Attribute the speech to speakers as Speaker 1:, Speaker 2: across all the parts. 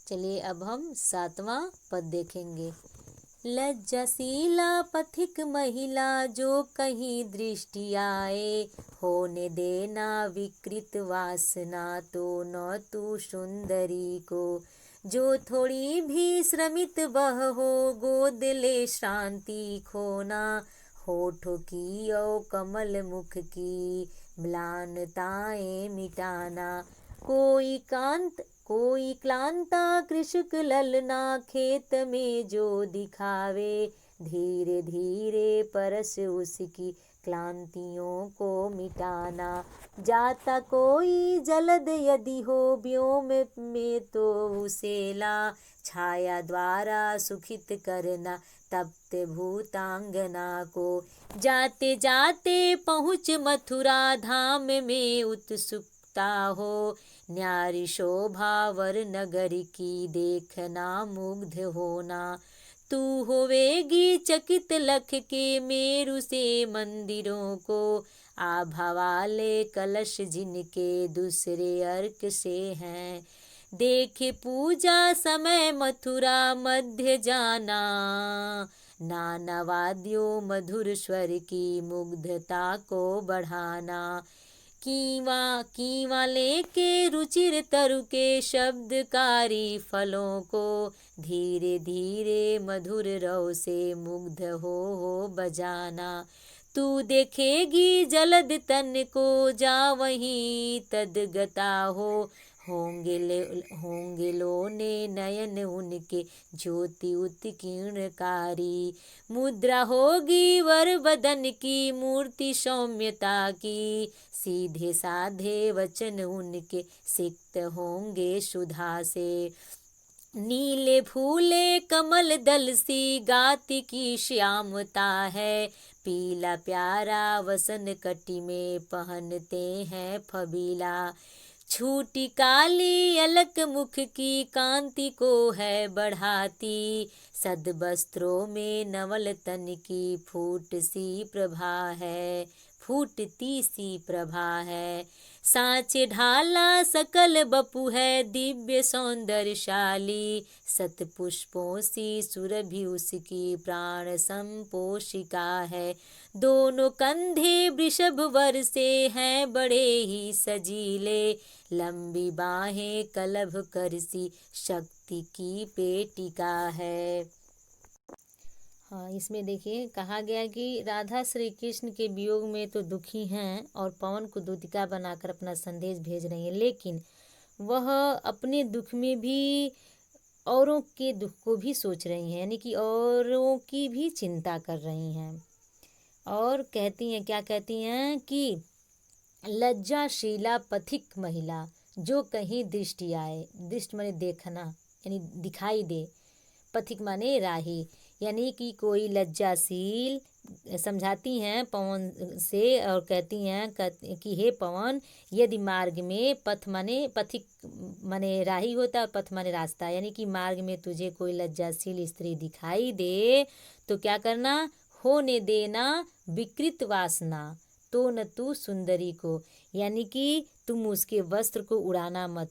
Speaker 1: चलिए अब हम 7वां पद देखेंगे। लज्जाशीला पथिक महिला जो कहीं दृष्टि आए, होने देना विकृत वासना तो न तू सुंदरी को। जो थोड़ी भी श्रमित वह हो, गोद ले श्रांति खोना। होठों की और कमल मुख की म्लानताएं मिटाना। कोई क्लांता कृषक ललना, खेत में जो दिखावे। धीरे धीरे परस उसकी क्लांतियों को मिटाना। जाता कोई जलद यदि हो, व्योम में तो उसे ला। छाया द्वारा सुखित करना तप्त भूतांगना को। जाते जाते पहुँच मथुरा धाम में उत्सुकता हो। न्यारी शोभा वर नगर की देखना मुग्ध होना। तू होवेगी चकित लख के मेरु से मंदिरों को। आभा वाले कलश जिनके दूसरे अर्क से हैं। देखे पूजा समय मथुरा मध्य जाना। नाना वाद्यों मधुर स्वर की मुग्धता को बढ़ाना। कीवा लेके रुचिर तरु के शब्दकारी फलों को। धीरे धीरे मधुर रव से मुग्ध हो बजाना। तू देखेगी जलद तन को, जा वहीं तदगता हो। होंगे लोने नयन उनके ज्योति उत्कीर्णकारी। मुद्रा होगी वर बदन की मूर्ति सौम्यता की। सीधे साधे वचन उनके सिक्त होंगे सुधा से। नीले फूले कमल दल सी गाति की श्यामता है। पीला प्यारा वसन कटी में पहनते हैं फबीला। छूटी काली अलक मुख की कांति को है बढ़ाती। सद वस्त्रों में नवल तन की फूटती सी प्रभा है। सांचे ढाला सकल बपु है दिव्य सौंदर्यशाली। सत पुष्पों सी सुरभि उसकी प्राण संपोषिका है। दोनों कंधे वृषभ वर से हैं बड़े ही सजीले। लंबी बाहें कलभ कर सी शक्ति की पेटिका है। हाँ, इसमें देखिए कहा गया कि राधा श्री कृष्ण के वियोग में तो दुखी हैं और पवन को दूतिका बनाकर अपना संदेश भेज रही हैं, लेकिन वह अपने दुख में भी औरों के दुख को भी सोच रही हैं, यानी कि औरों की भी चिंता कर रही हैं। और कहती हैं, क्या कहती हैं कि लज्जाशीला पथिक महिला जो कहीं दृष्टि आए। दृष्टि माने देखना, यानी दिखाई दे। पथिक माने राही, यानी कि कोई लज्जाशील। समझाती हैं पवन से और कहती हैं कि हे पवन, यदि मार्ग में पथिक माने राही होता है और पथ माने रास्ता, यानी कि मार्ग में तुझे कोई लज्जाशील स्त्री दिखाई दे तो क्या करना, होने देना विकृत वासना तो न तू सुंदरी को, यानी कि तुम उसके वस्त्र को उड़ाना मत।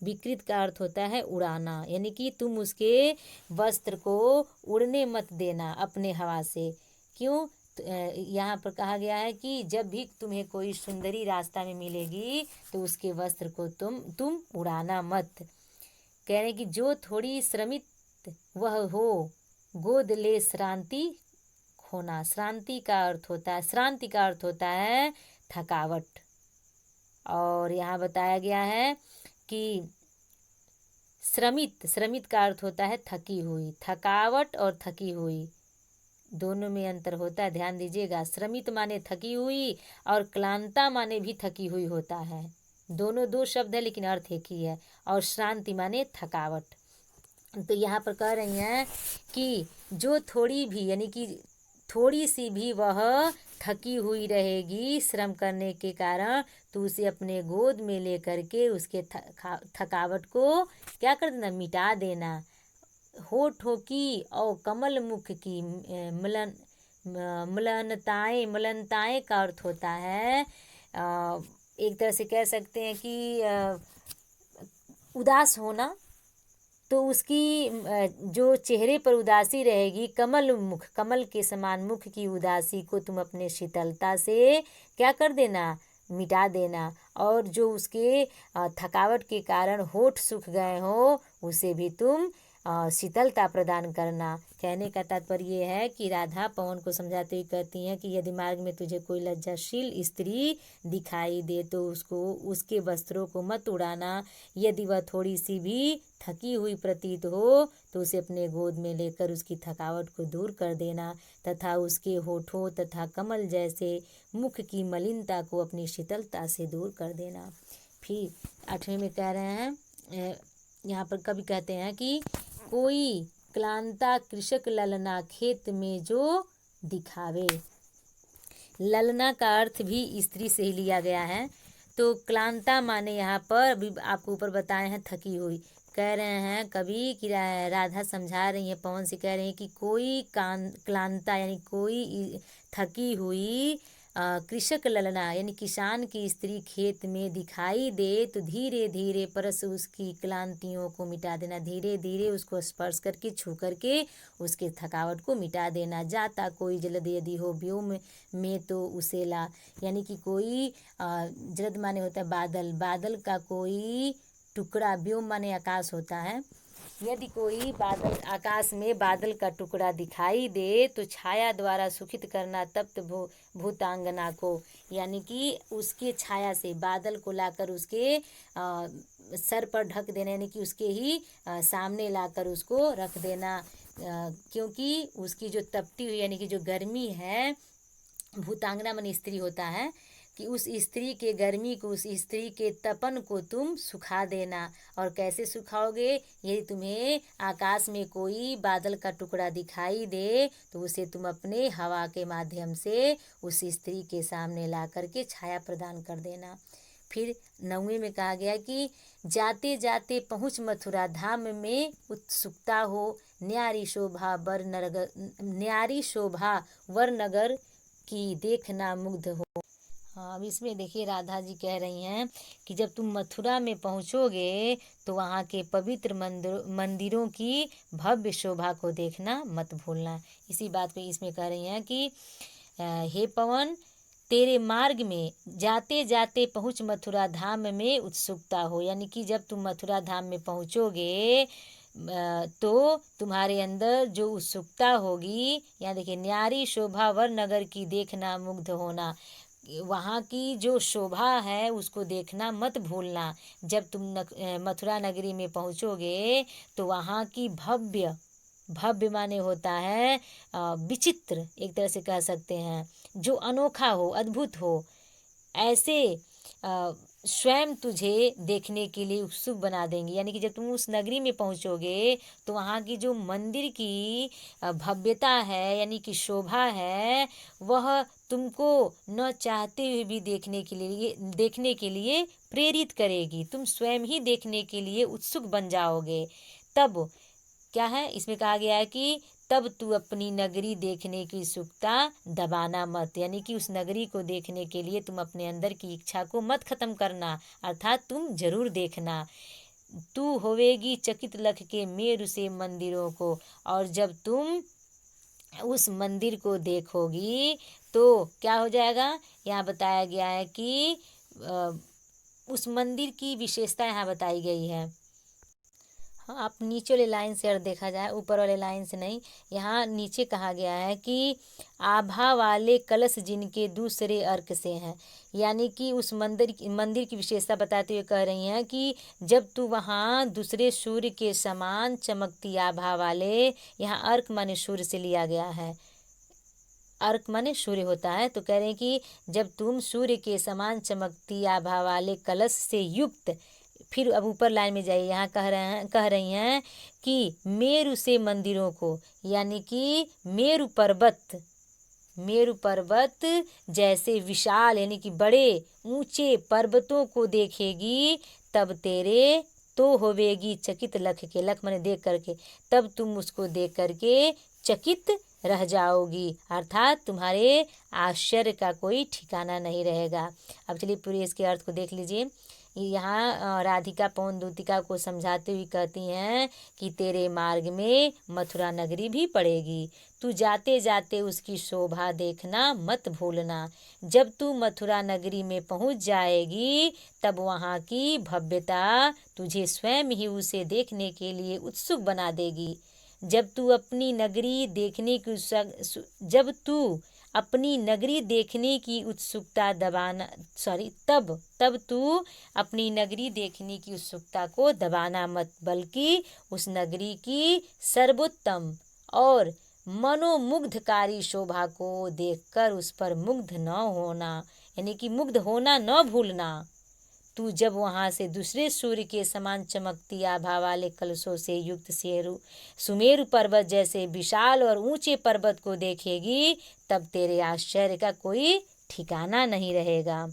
Speaker 1: विकृत का अर्थ होता है उड़ाना, यानी कि तुम उसके वस्त्र को उड़ने मत देना अपने हवा से। क्यों? यहाँ पर कहा गया है कि जब भी तुम्हें कोई सुंदरी रास्ता में मिलेगी तो उसके वस्त्र को तुम उड़ाना मत। कह रहे कि जो थोड़ी श्रमित वह हो, गोद ले श्रांति खोना। श्रांति का अर्थ होता है थकावट। और यहाँ बताया गया है कि श्रमित का अर्थ होता है थकी हुई। थकावट और थकी हुई दोनों में अंतर होता है, ध्यान दीजिएगा। श्रमित माने थकी हुई और क्लांता माने भी थकी हुई होता है। दोनों दो शब्द है लेकिन अर्थ एक ही है। और श्रांति माने थकावट। तो यहाँ पर कह रही हैं कि जो थोड़ी भी, यानी कि थोड़ी सी भी वह थकी हुई रहेगी श्रम करने के कारण, तो उसे अपने गोद में लेकर के उसके थकावट को क्या कर देना, मिटा देना। होठों की और कमल मुख की मलनताएं का अर्थ होता है एक तरह से कह सकते हैं कि उदास होना, तो उसकी जो चेहरे पर उदासी रहेगी, कमल मुख, कमल के समान मुख की उदासी को तुम अपने शीतलता से क्या कर देना, मिटा देना। और जो उसके थकावट के कारण होठ सूख गए हो, उसे भी तुम शीतलता प्रदान करना। कहने का तात्पर्य ये है कि राधा पवन को समझाते हुए कहती हैं कि यदि मार्ग में तुझे कोई लज्जाशील स्त्री दिखाई दे तो उसको, उसके वस्त्रों को मत उड़ाना। यदि वह थोड़ी सी भी थकी हुई प्रतीत हो तो उसे अपने गोद में लेकर उसकी थकावट को दूर कर देना, तथा उसके होठों तथा कमल जैसे मुख की मलिनता को अपनी शीतलता से दूर कर देना। फिर 8वें में कह रहे हैं, यहाँ पर कवि कहते हैं कि कोई क्लांता कृषक ललना खेत में जो दिखावे। ललना का अर्थ भी स्त्री से ही लिया गया है। तो क्लांता माने यहाँ पर अभी आपको ऊपर बताए हैं थकी हुई। कह रहे हैं कभी कि राधा समझा रही है, पवन से कह रही है कि कोई क्लांता यानी कोई थकी हुई कृषक ललना यानी किसान की स्त्री खेत में दिखाई दे तो धीरे धीरे परस उसकी क्लांतियों को मिटा देना। धीरे धीरे उसको स्पर्श करके, छू करके उसके थकावट को मिटा देना। जाता कोई जलद यदि हो व्योम में तो उसे ला, यानी कि कोई जलद माने होता है बादल, बादल का कोई टुकड़ा, व्योम माने आकाश होता है। यदि कोई बादल, आकाश में बादल का टुकड़ा दिखाई दे तो छाया द्वारा सुखित करना तप्त भूतांगना को, यानी कि उसके छाया से बादल को लाकर उसके सर पर ढक देना, यानी कि उसके ही सामने लाकर उसको रख देना। क्योंकि उसकी जो तपती हुई यानी कि जो गर्मी है, भूतांगना मन स्त्री होता है, कि उस स्त्री के गर्मी को, उस स्त्री के तपन को तुम सुखा देना। और कैसे सुखाओगे, यदि तुम्हें आकाश में कोई बादल का टुकड़ा दिखाई दे तो उसे तुम अपने हवा के माध्यम से उस स्त्री के सामने ला करके छाया प्रदान कर देना। फिर 9वें में कहा गया कि जाते जाते पहुँच मथुरा धाम में उत्सुकता हो, न्यारी शोभा वर नगर की देखना मुग्ध हो। अब इसमें देखिए राधा जी कह रही हैं कि जब तुम मथुरा में पहुँचोगे तो वहाँ के पवित्र मंदिरों की भव्य शोभा को देखना मत भूलना। इसी बात पे इसमें कह रही हैं कि हे पवन, तेरे मार्ग में जाते जाते पहुँच मथुरा धाम में उत्सुकता हो, यानी कि जब तुम मथुरा धाम में पहुँचोगे तो तुम्हारे अंदर जो उत्सुकता होगी, यहाँ देखिए न्यारी शोभा वर नगर की देखना मुग्ध होना, वहाँ की जो शोभा है उसको देखना मत भूलना। जब तुम मथुरा नगरी में पहुँचोगे तो वहाँ की भव्य, भव्य माने होता है विचित्र, एक तरह से कह सकते हैं, जो अनोखा हो, अद्भुत हो, ऐसे स्वयं तुझे देखने के लिए उत्सुक बना देंगे। यानी कि जब तुम उस नगरी में पहुँचोगे तो वहाँ की जो मंदिर की भव्यता है, यानी कि शोभा है, वह तुमको न चाहते हुए भी देखने के लिए प्रेरित करेगी। तुम स्वयं ही देखने के लिए उत्सुक बन जाओगे। तब क्या है, इसमें कहा गया है कि तब तू अपनी नगरी देखने की उत्सुकता दबाना मत, यानी कि उस नगरी को देखने के लिए तुम अपने अंदर की इच्छा को मत खत्म करना, अर्थात तुम जरूर देखना। तू होवेगी चकित लख के मेरु से मंदिरों को, और जब तुम उस मंदिर को देखोगी तो क्या हो जाएगा, यहाँ बताया गया है कि उस मंदिर की विशेषता यहाँ बताई गई है। हाँ, आप नीचे वाले लाइन से अगर देखा जाए, ऊपर वाले लाइन से नहीं, यहाँ नीचे कहा गया है कि आभा वाले कलश जिनके दूसरे अर्क से हैं, यानी कि उस मंदिर की विशेषता बताते हुए कह रही हैं कि जब तू वहाँ दूसरे सूर्य के समान चमकती आभा वाले, यहाँ अर्क माने सूर्य से लिया गया है, अर्क माने सूर्य होता है, तो कह रहे हैं कि जब तुम सूर्य के समान चमकती आभा वाले कलश से युक्त, फिर अब ऊपर लाइन में जाइए, यहाँ कह रही हैं कि मेरु से मंदिरों को, यानी कि मेरु पर्वत जैसे विशाल यानी कि बड़े ऊंचे पर्वतों को देखेगी, तब तेरे तो होवेगी चकित लख के, लख माने देख करके, तब तुम उसको देख करके चकित रह जाओगी, अर्थात तुम्हारे आश्चर्य का कोई ठिकाना नहीं रहेगा। अब चलिए पूरे इसके अर्थ को देख लीजिए। यहाँ राधिका पौंडुतिका को समझाते हुए कहती हैं कि तेरे मार्ग में मथुरा नगरी भी पड़ेगी, तू जाते जाते उसकी शोभा देखना मत भूलना। जब तू मथुरा नगरी में पहुँच जाएगी तब वहाँ की भव्यता तुझे स्वयं ही उसे देखने के लिए उत्सुक बना देगी। जब तू अपनी नगरी देखने की जब तू अपनी नगरी देखने की उत्सुकता दबाना तब तू अपनी नगरी देखने की उत्सुकता को दबाना मत, बल्कि उस नगरी की सर्वोत्तम और मनोमुग्धकारी शोभा को देखकर उस पर मुग्ध न होना, यानी कि मुग्ध होना न भूलना। तू जब वहाँ से दूसरे सूर्य के समान चमकती आभा वाले कलशों से युक्त सुमेरु पर्वत जैसे विशाल और ऊंचे पर्वत को देखेगी तब तेरे आश्चर्य का कोई ठिकाना नहीं रहेगा।